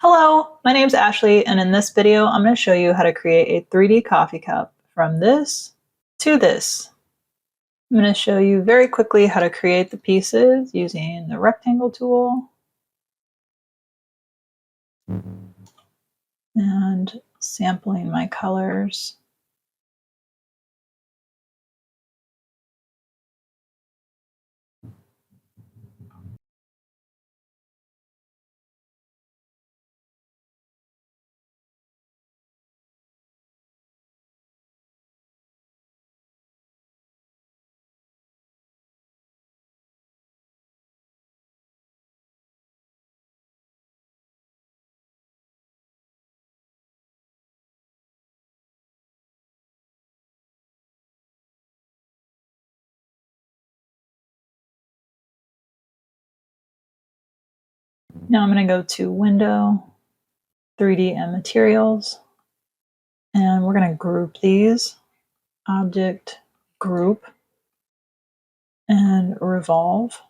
Hello, my name's Ashley, and in this video, I'm going to show you how to create a 3D coffee cup from this to this. I'm going to show you very quickly how to create the pieces using the rectangle tool and sampling my colors. Now I'm going to go to Window, 3D and Materials, and we're going to group these. Object, Group, and Revolve.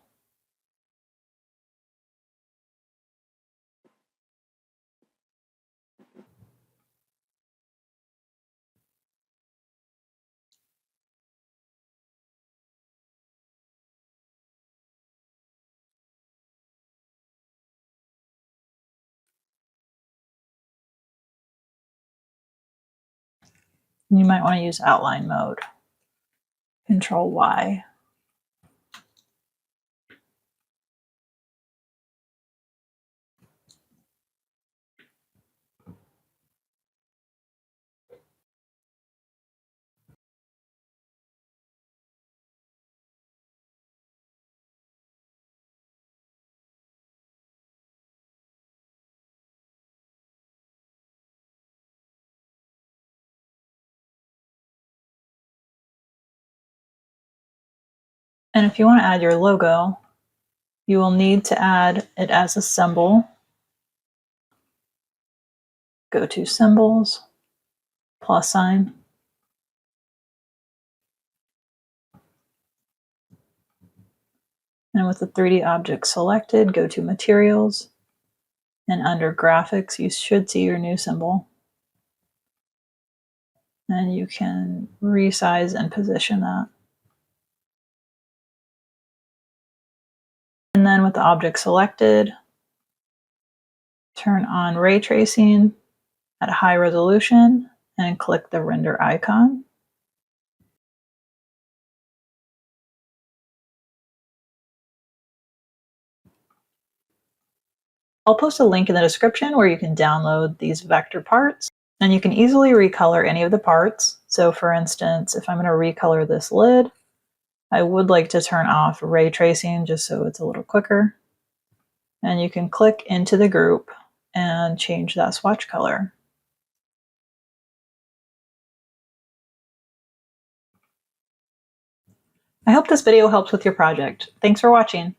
You might want to use outline mode. Control Y. And if you want to add your logo, you will need to add it as a symbol. Go to Symbols, +sign. And with the 3D object selected, go to Materials. And under Graphics, you should see your new symbol. And you can resize and position that. And then with the object selected, turn on ray tracing at a high resolution and click the render icon. I'll post a link in the description where you can download these vector parts, and you can easily recolor any of the parts. So for instance, if I'm going to recolor this lid, I would like to turn off ray tracing just so it's a little quicker. And you can click into the group and change that swatch color. I hope this video helps with your project. Thanks for watching.